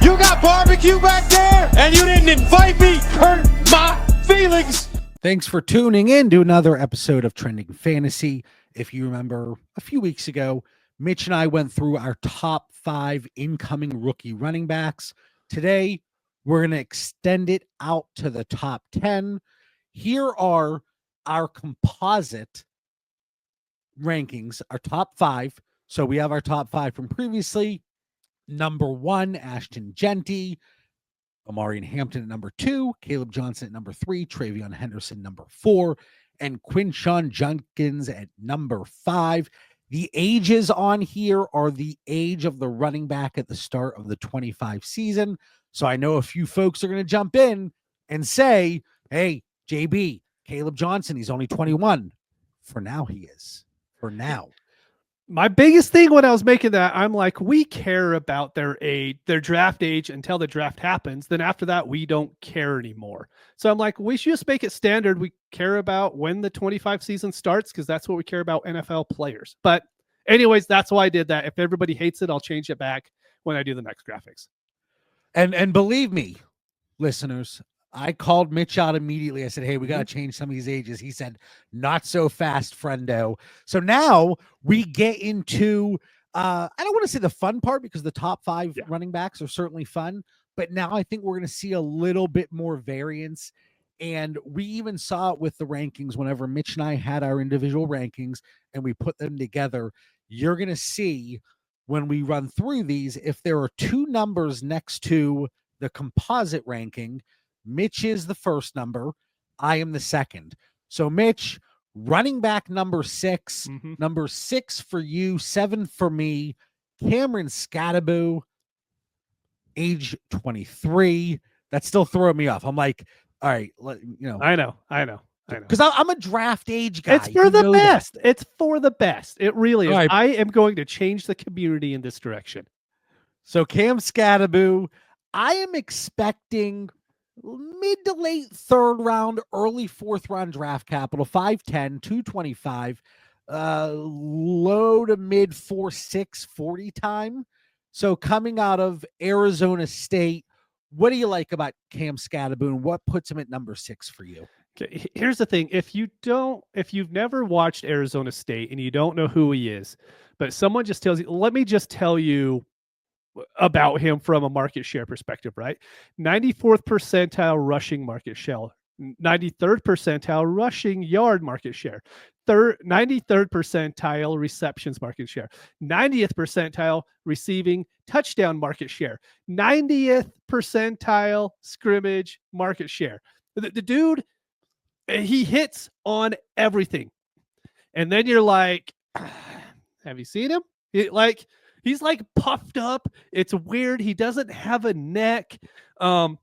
You got barbecue back there, and you didn't invite me. Hurt my feelings. Thanks for tuning in to another episode of Trending Fantasy. If you remember a few weeks ago, Mitch and I went through our top 5 incoming rookie running backs. Today, we're going to extend it out to the top 10. Here are our composite rankings, our top 5. So we have our top 5 from previously. Number 1, Ashton Genty. Amarian Hampton at number 2, Caleb Johnson at number 3, Travion Henderson number 4, and Quinshon Judkins at number 5. The ages on here are the age of the running back at the start of the 25 season. So I know a few folks are going to jump in and say, hey, JB, Caleb Johnson, he's only 21. For now, he is. For now. My biggest thing when I was making that, I'm like, we care about their age, their draft age until the draft happens. Then after that, we don't care anymore. So I'm like, we should just make it standard. We care about when the 25 season starts because that's what we care about NFL players. But anyways, that's why I did that. If everybody hates it, I'll change it back when I do the next graphics. And believe me, listeners, I called Mitch out immediately. I said, hey, we got to change some of these ages. He said, not so fast, friendo. So now we get into, I don't want to say the fun part because the top 5 running backs are certainly fun. But now I think we're going to see a little bit more variance. And we even saw it with the rankings whenever Mitch and I had our individual rankings and we put them together. You're going to see when we run through these, if there are 2 numbers next to the composite ranking, Mitch is the first number. I am the second. So, Mitch, running back number 6, number 6 for you, 7 for me. Cameron Skattebo, age 23. That's still throwing me off. I'm like, all right, I know. Because I'm a draft age guy. It's for the best. It's for the best. It really is. Right. I am going to change the community in this direction. So, Cam Skattebo, I am expecting mid to late 3rd round, early 4th round draft capital, 5'10", 225, low to mid 4.6 40 time. So coming out of Arizona State, what do you like about Cam Skattebo and what puts him at number 6 for you? Okay, here's the thing. If you've never watched Arizona State and you don't know who he is, but someone just tells you, let me just tell you about him from a market share perspective, right? 94th percentile rushing market share, 93rd percentile rushing yard market share, 93rd percentile receptions market share, 90th percentile receiving touchdown market share, 90th percentile scrimmage market share. The dude, he hits on everything. And then you're like, have you seen him? He's like puffed up. It's weird. He doesn't have a neck.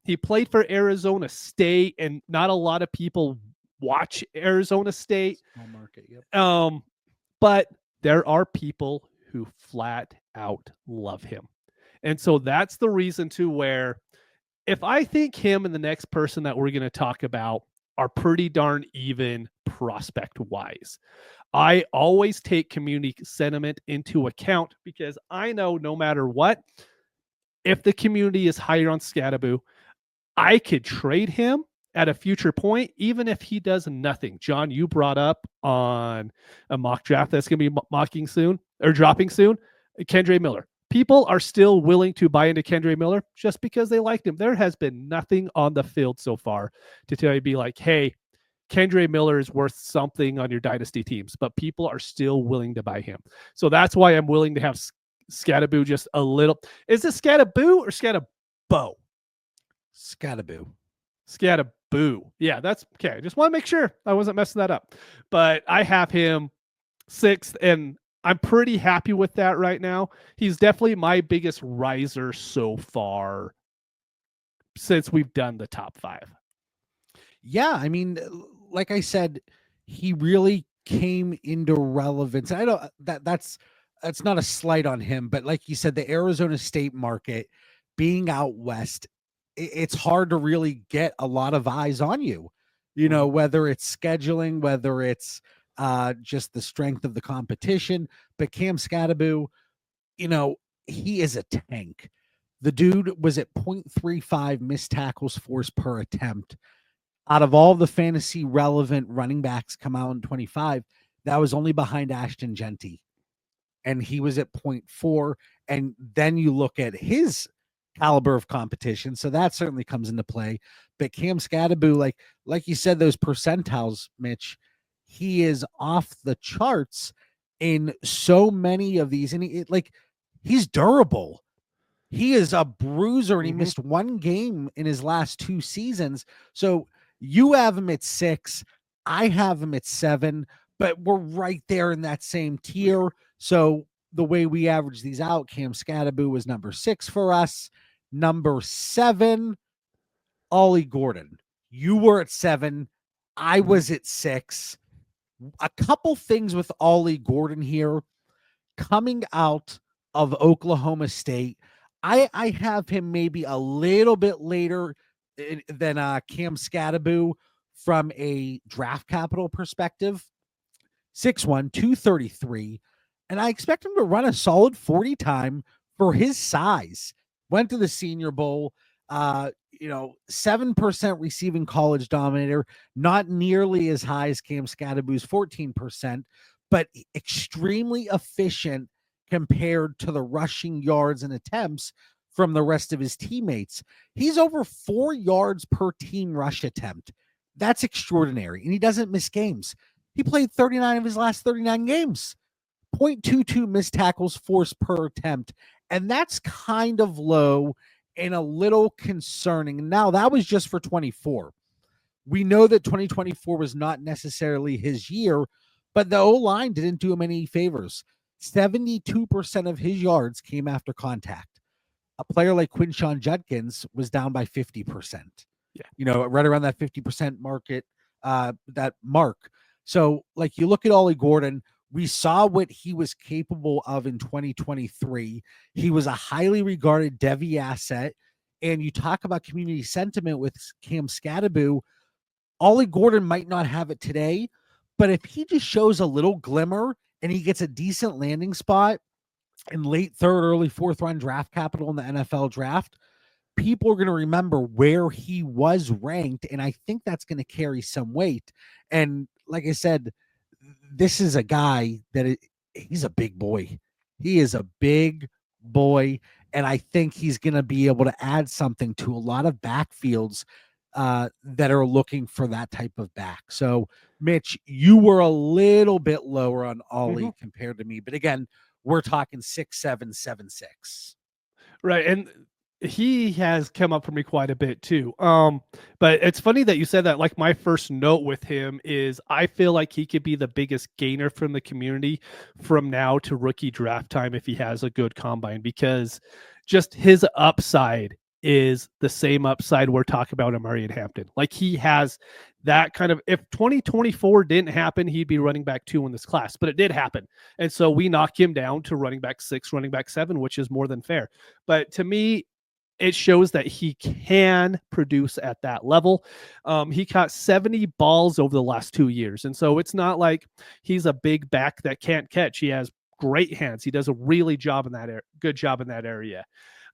He played for Arizona State, and not a lot of people watch Arizona State. Small market, yep. But there are people who flat out love him. And so that's the reason to where if I think him and the next person that we're going to talk about are pretty darn even prospect-wise, I always take community sentiment into account because I know no matter what, if the community is higher on Skattebo, I could trade him at a future point, even if he does nothing. John, you brought up on a mock draft that's going to be dropping soon, Kendre Miller. People are still willing to buy into Kendre Miller just because they liked him. There has been nothing on the field so far to tell you, be like, hey, Kendre Miller is worth something on your dynasty teams, but people are still willing to buy him. So that's why I'm willing to have Skattebo just a little. Is it Skattebo or Skattebo? Skattebo. Yeah, that's okay. I just want to make sure I wasn't messing that up. But I have him 6th, and I'm pretty happy with that right now. He's definitely my biggest riser so far since we've done the top 5. Yeah, I mean, like I said, he really came into relevance. I don't that's not a slight on him, but like you said, the Arizona State market being out west, it's hard to really get a lot of eyes on you. You know, whether it's scheduling, whether it's just the strength of the competition. But Cam Skattebo, he is a tank. The dude was at 0.35 missed tackles forced per attempt. Out of all the fantasy relevant running backs come out in 25, that was only behind Ashton Genty. And he was at 0.4. And then you look at his caliber of competition. So that certainly comes into play. But Cam Skattebo, like you said, those percentiles, Mitch, he is off the charts in so many of these. And he's durable. He is a bruiser, and he missed one game in his last 2 seasons. So you have him at 6. I have him at 7, but we're right there in that same tier. So the way we average these out, Cam Skattebo was number 6 for us. Number 7, Ollie Gordon. You were at 7. I was at 6. A couple things with Ollie Gordon here. Coming out of Oklahoma State, I have him maybe a little bit later than Cam Skattebo from a draft capital perspective. 6'1", 233. And I expect him to run a solid 40 time for his size. Went to the Senior Bowl, 7% receiving college dominator, not nearly as high as Cam Skattebo's 14%, but extremely efficient compared to the rushing yards and attempts from the rest of his teammates. He's over 4 yards per team rush attempt. That's extraordinary. And he doesn't miss games. He played 39 of his last 39 games. 0.22 missed tackles forced per attempt. And that's kind of low and a little concerning. Now, that was just for 24. We know that 2024 was not necessarily his year, but the O-line didn't do him any favors. 72% of his yards came after contact. A player like Quinshon Judkins was down by 50%. Yeah. Right around that 50% mark. So, you look at Ollie Gordon, we saw what he was capable of in 2023. He was a highly regarded Devy asset. And you talk about community sentiment with Cam Skattebo. Ollie Gordon might not have it today, but if he just shows a little glimmer and he gets a decent landing spot in late 3rd, early 4th round draft capital in the NFL draft, people are going to remember where he was ranked. And I think that's going to carry some weight. And like I said, this is a guy that he's a big boy. He is a big boy. And I think he's going to be able to add something to a lot of backfields that are looking for that type of back. So, Mitch, you were a little bit lower on Ollie compared to me. But again, we're talking 6'7", 7'6". Right. And he has come up for me quite a bit too. But it's funny that you said that. Like, my first note with him is I feel like he could be the biggest gainer from the community from now to rookie draft time if he has a good combine, because just his upside is the same upside we're talking about Amari and Hampton. Like, he has that kind of, if 2024 didn't happen, he'd be running back 2 in this class, but it did happen. And so we knock him down to running back 6, running back 7, which is more than fair. But to me, it shows that he can produce at that level. He caught 70 balls over the last 2 years. And so it's not like he's a big back that can't catch. He has great hands. He does a really good job in that area.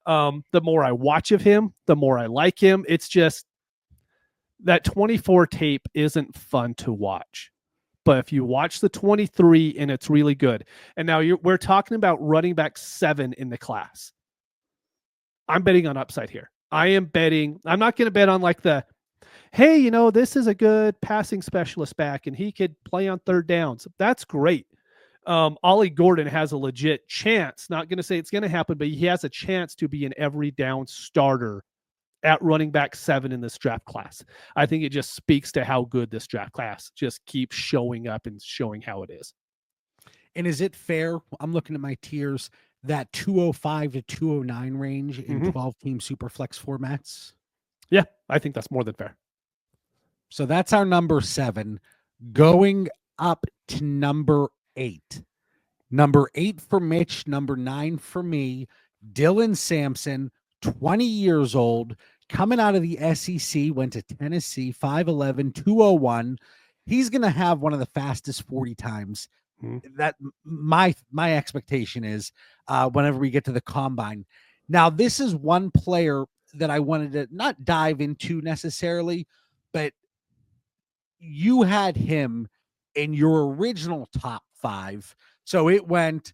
The more I watch of him, the more I like him. It's just that 24 tape isn't fun to watch. But if you watch the 23 and it's really good. And now we're talking about running back 7 in the class. I'm betting on upside here. I'm not going to bet on hey, this is a good passing specialist back and he could play on 3rd downs. That's great. Ollie Gordon has a legit chance, not going to say it's going to happen, but he has a chance to be an every down starter at running back 7 in this draft class. I think it just speaks to how good this draft class just keeps showing up and showing how it is. And is it fair? I'm looking at my tiers, that 205 to 209 range in 12-team Superflex formats. Yeah, I think that's more than fair. So that's our number 7. Going up to number 8. Number 8 for Mitch, number 9 for me. Dylan Sampson, 20 years old, coming out of the SEC, went to Tennessee, 5'11", 201. He's going to have one of the fastest 40 times. That my expectation is whenever we get to the combine. Now, this is one player that I wanted to not dive into necessarily, but you had him in your original top 5. So it went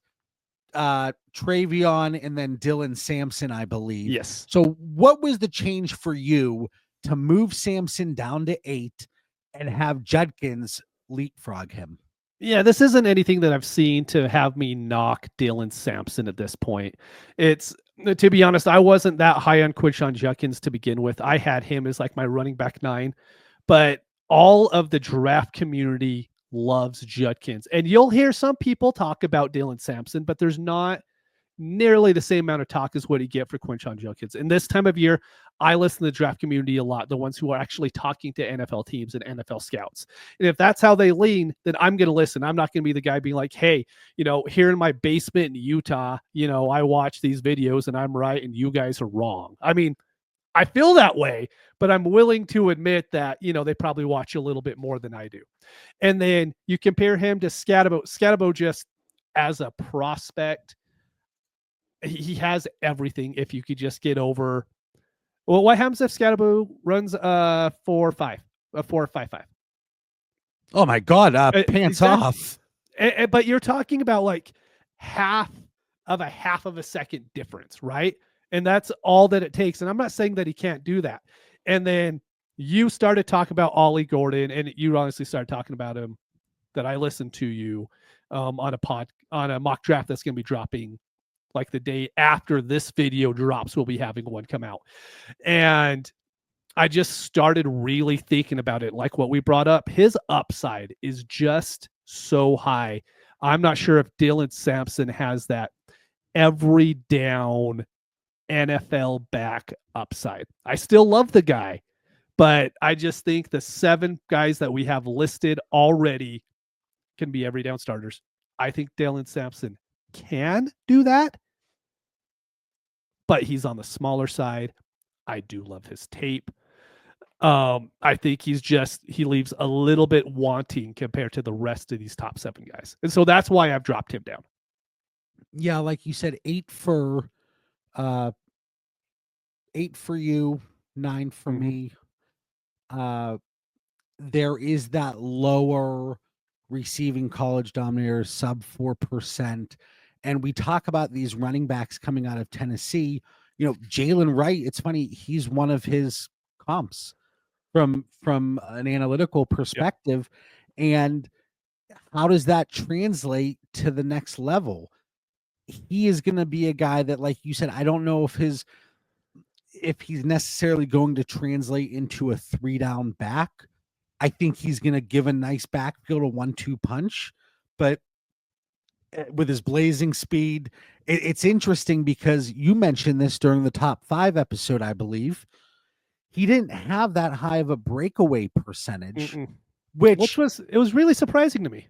Travion and then Dylan Sampson, I believe. Yes. So what was the change for you to move Sampson down to 8 and have Judkins leapfrog him? Yeah, this isn't anything that I've seen to have me knock Dylan Sampson at this point. It's, to be honest, I wasn't that high on Quinshon Judkins to begin with. I had him as like my running back 9, but all of the draft community loves Judkins. And you'll hear some people talk about Dylan Sampson, but there's not nearly the same amount of talk as what you get for Quinshon Judkins. And this time of year, I listen to the draft community a lot, the ones who are actually talking to NFL teams and NFL scouts. And if that's how they lean, then I'm going to listen. I'm not going to be the guy being like, hey, here in my basement in Utah, I watch these videos and I'm right and you guys are wrong. I mean, I feel that way, but I'm willing to admit that, they probably watch a little bit more than I do. And then you compare him to Skattebo. Skattebo, just as a prospect, he has everything. If you could just get over, well, what happens if Skattebo runs 4.5, a 4.55? Oh my God, pants off. But you're talking about like half of a second difference, right? And that's all that it takes. And I'm not saying that he can't do that. And then you started talking about Ollie Gordon, and you honestly started talking about him that I listened to you on a mock draft that's going to be dropping like the day after this video drops. We'll be having one come out. And I just started really thinking about it. Like what we brought up, his upside is just so high. I'm not sure if Dylan Sampson has that every down NFL back upside. I still love the guy, but I just think the 7 guys that we have listed already can be every down starters. I think Dylan Sampson can do that, but he's on the smaller side. I do love his tape. I think he leaves a little bit wanting compared to the rest of these top 7 guys. And so that's why I've dropped him down. Yeah, like you said, 8 for 8 for you, 9 for me. There is that lower receiving college dominator, sub 4%. And we talk about these running backs coming out of Tennessee. Jalen Wright, it's funny, he's one of his comps from an analytical perspective. Yep. And how does that translate to the next level? He is going to be a guy that, like you said, I don't know if he's necessarily going to translate into a 3-down back. I think he's going to give a nice backfield, a 1-2 punch, but with his blazing speed, it's interesting because you mentioned this during the top 5 episode, I believe. He didn't have that high of a breakaway percentage, which was really surprising to me.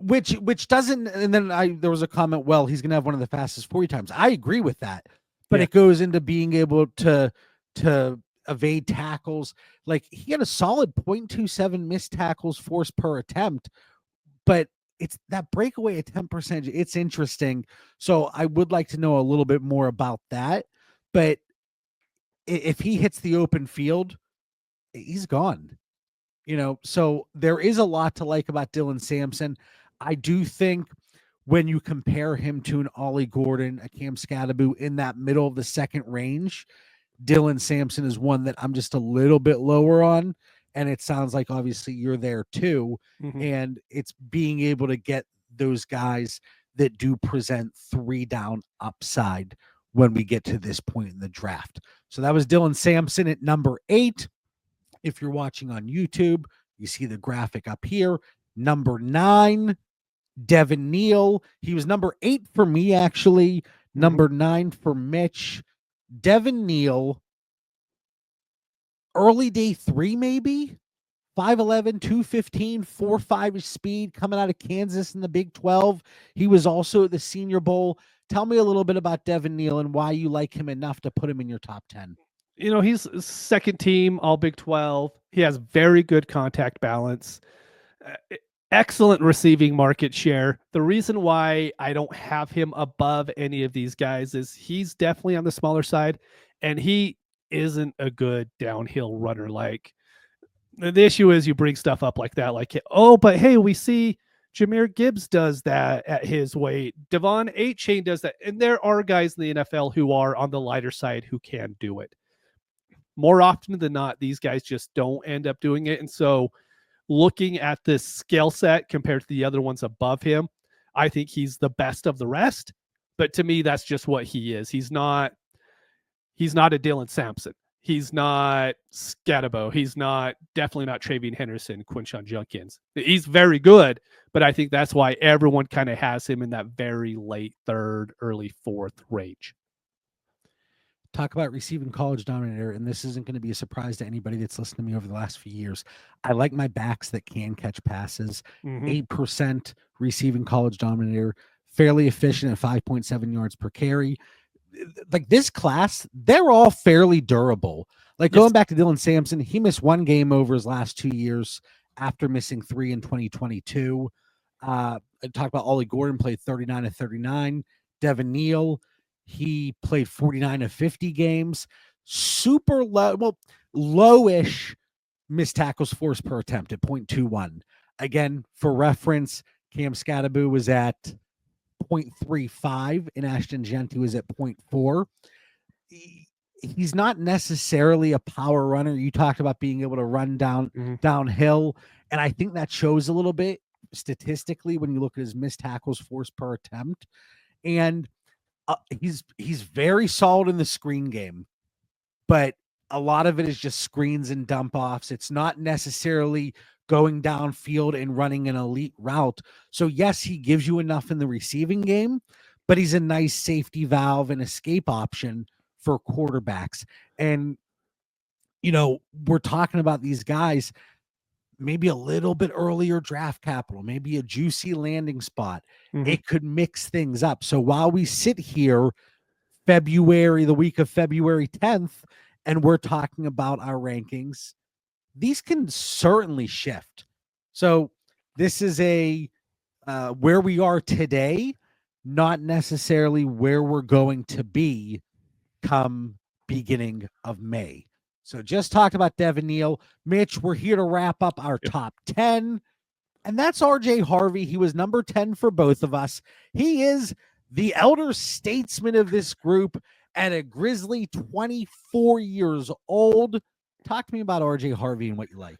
Which doesn't, and then there was a comment, well, he's going to have one of the fastest 40 times. I agree with that, but it goes into being able to evade tackles. Like, he had a solid 0.27 missed tackles forced per attempt, but it's that breakaway attempt percentage. It's interesting. So I would like to know a little bit more about that, but if he hits the open field, he's gone, so there is a lot to like about Dylan Sampson. I do think when you compare him to an Ollie Gordon, a Cam Skattebo in that middle of the second range, Dylan Sampson is one that I'm just a little bit lower on. And it sounds like obviously you're there too. And it's being able to get those guys that do present 3-down upside when we get to this point in the draft. So that was Dylan Sampson at number 8. If you're watching on YouTube, you see the graphic up here. Number 9, Devin Neal. He was number 8 for me, actually. Number 9 for Mitch. Devin Neal, early day 3, maybe 5'11", 215, 4.5 speed, coming out of Kansas in the Big 12. He was also at the Senior Bowl. Tell me a little bit about Devin Neal and why you like him enough to put him in your top 10. He's second team, all Big 12. He has very good contact balance. excellent receiving market share. The reason why I don't have him above any of these guys is he's definitely on the smaller side, and he isn't a good downhill runner. Like, the issue is you bring stuff up like that, like, oh, but hey, we see Jahmyr Gibbs does that at his weight. Devon A-Chain does that. And there are guys in the NFL who are on the lighter side who can do it. More often than not, these guys just don't end up doing it. And so looking at this skill set compared to the other ones above him, I think he's the best of the rest. But to me, that's just what he is. He's not a Dylan Sampson. He's not Skattebo. He's definitely not Travian Henderson, Quinshon Judkins. He's very good, but I think that's why everyone kind of has him in that very late third, early fourth range. Talk about receiving college dominator, and this isn't going to be a surprise to anybody that's listened to me over the last few years. I like my backs that can catch passes. 8% receiving college dominator, fairly efficient at 5.7 yards per carry. Like this class, they're all fairly durable. Like going back to Dylan Sampson, he missed one game over his last 2 years after missing 3 in 2022. I talked about Ollie Gordon, played 39 of 39. Devin Neal, he played 49 of 50 games. Super low, well, lowish missed tackles forced per attempt at 0.21. Again, for reference, Cam Skattebo was at 0.35 and Ashton Genty was at 0.4. He's not necessarily a power runner. You talked about being able to run downhill, and I think that shows a little bit statistically when you look at his missed tackles forced per attempt. And he's very solid in the screen game, but a lot of it is just screens and dump offs. It's not necessarily going downfield and running an elite route. So yes, he gives you enough in the receiving game, but he's a nice safety valve and escape option for quarterbacks. And, you know, we're talking about these guys, maybe a little bit earlier draft capital, maybe a juicy landing spot. It could mix things up. So while we sit here the week of February 10th, and we're talking about our rankings, these can certainly shift. So this is where we are today, not necessarily where we're going to be come beginning of May. So just talked about Devin Neal. Mitch, we're here to wrap up our top 10. And that's RJ Harvey. He was number 10 for both of us. He is the elder statesman of this group at a grisly 24 years old. Talk to me about RJ Harvey and what you like.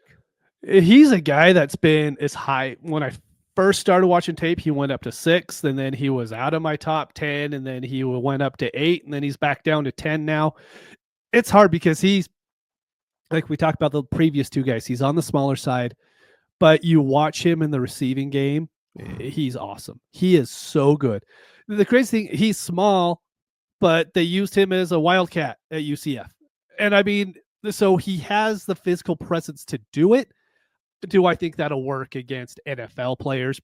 He's a guy that's been as high. When I first started watching tape, he went up to 6, and then he was out of my top 10, and then he went up to 8, and then he's back down to 10 now. It's hard because he's, like we talked about the previous two guys, he's on the smaller side, but you watch him in the receiving game, he's awesome. He is so good. The crazy thing, he's small, but they used him as a wildcat at UCF. And I mean, so he has the physical presence to do it. Do I think that'll work against NFL players?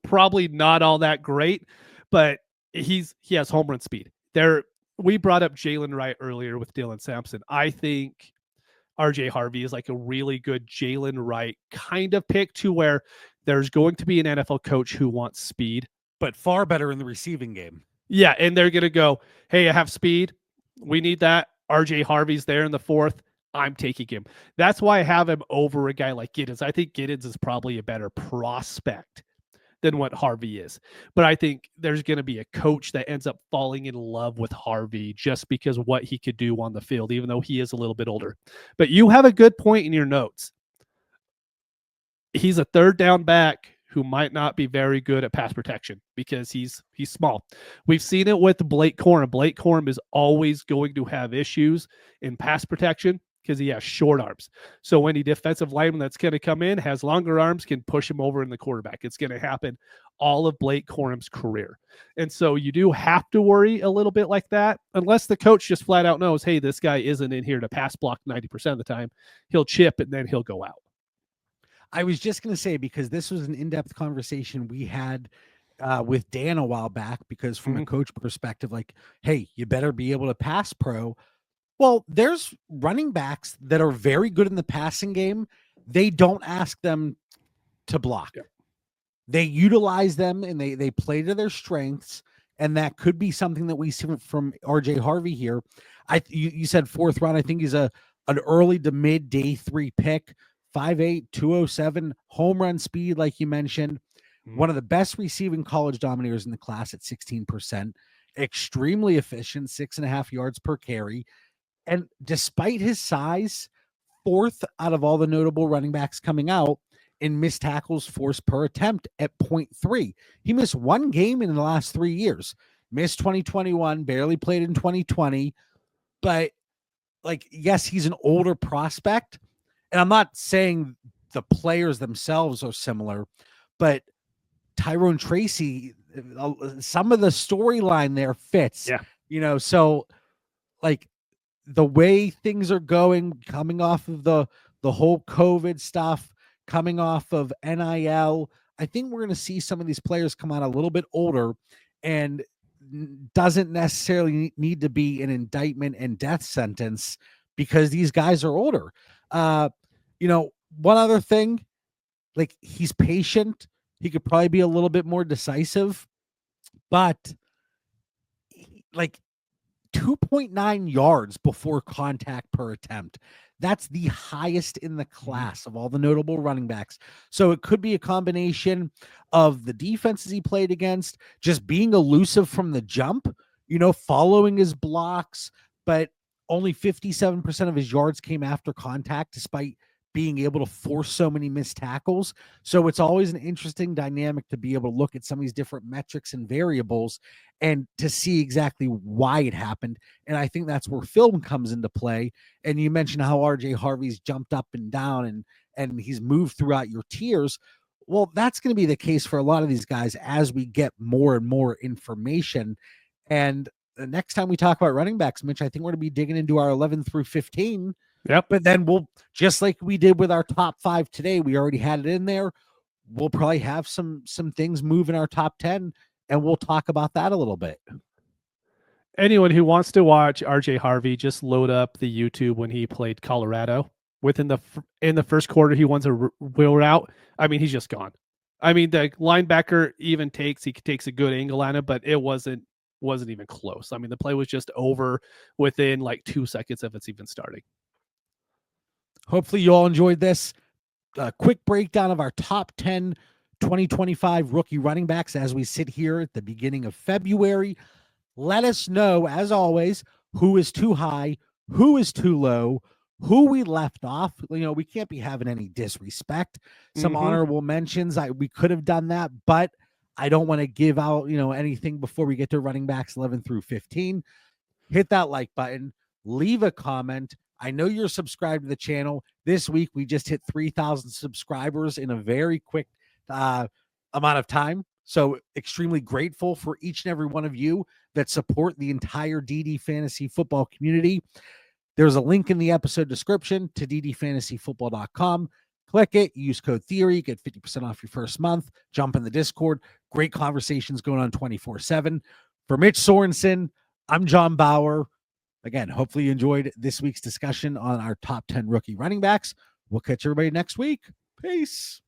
Probably not all that great, but he has home run speed. We brought up Jalen Wright earlier with Dylan Sampson. I think RJ Harvey is like a really good Jalen Wright kind of pick, to where there's going to be an NFL coach who wants speed, but far better in the receiving game. Yeah, and they're going to go, hey, I have speed. We need that. RJ Harvey's there in the 4th. I'm taking him. That's why I have him over a guy like Giddens. I think Giddens is probably a better prospect than what Harvey is. But I think there's going to be a coach that ends up falling in love with Harvey just because of what he could do on the field, even though he is a little bit older. But you have a good point in your notes. He's a third down back who might not be very good at pass protection because he's small. We've seen it with Blake Corum. Blake Corum is always going to have issues in pass protection because he has short arms. So any defensive lineman that's going to come in, has longer arms, can push him over in the quarterback. It's going to happen all of Blake Corum's career. And so you do have to worry a little bit like that, unless the coach just flat out knows, hey, this guy isn't in here to pass block 90% of the time. He'll chip and then he'll go out. I was just going to say, because this was an in-depth conversation we had with Dan a while back, because from a coach perspective, like, hey, you better be able to pass pro. Well, there's running backs that are very good in the passing game. They don't ask them to block. they utilize them and they play to their strengths. And that could be something that we see from RJ Harvey here. You said fourth round. I think he's an early to mid day 3 pick, 5'8", 207, home run speed, like you mentioned. One of the best receiving college dominators in the class at 16%, extremely efficient, 6.5 yards per carry. And despite his size, fourth out of all the notable running backs coming out in missed tackles forced per attempt at 0.3. He missed one game in the last 3 years. Missed 2021, barely played in 2020. But, like, yes, he's an older prospect. And I'm not saying the players themselves are similar, but Tyrone Tracy, some of the storyline there fits. Yeah. So, like, the way things are going, coming off of the whole COVID stuff, coming off of NIL, I think we're going to see some of these players come out a little bit older, and doesn't necessarily need to be an indictment and death sentence because these guys are older. One other thing, like, he's patient. He could probably be a little bit more decisive, but like 2.9 yards before contact per attempt. That's the highest in the class of all the notable running backs. So it could be a combination of the defenses he played against, just being elusive from the jump, following his blocks, but only 57% of his yards came after contact, despite being able to force so many missed tackles. So it's always an interesting dynamic to be able to look at some of these different metrics and variables and to see exactly why it happened. And I think that's where film comes into play. And you mentioned how RJ Harvey's jumped up and down and he's moved throughout your tiers. Well, that's going to be the case for a lot of these guys as we get more and more information. And the next time we talk about running backs, Mitch, I think we're going to be digging into our 11 through 15. Yep. But then we'll, just like we did with our top 5 today, we already had it in there. We'll probably have some things move in our top 10, and we'll talk about that a little bit. Anyone who wants to watch RJ Harvey, just load up the YouTube when he played Colorado. In the first quarter, he wins a wheel route. I mean, he's just gone. I mean, the linebacker even takes a good angle on it, but it wasn't even close. I mean, the play was just over within like 2 seconds of it's even starting. Hopefully you all enjoyed this quick breakdown of our top 10 2025 rookie running backs as we sit here at the beginning of February. Let us know, as always, who is too high, who is too low, who we left off. We can't be having any disrespect. Some honorable mentions. We could have done that, but I don't want to give out, anything before we get to running backs 11 through 15. Hit that like button, leave a comment. I know you're subscribed to the channel. This week, we just hit 3,000 subscribers in a very quick amount of time. So extremely grateful for each and every one of you that support the entire DD Fantasy Football community. There's a link in the episode description to ddfantasyfootball.com. Click it, use code Theory, get 50% off your first month. Jump in the Discord. Great conversations going on 24/7. For Mitch Sorensen, I'm John Bauer. Again, hopefully you enjoyed this week's discussion on our top 10 rookie running backs. We'll catch everybody next week. Peace.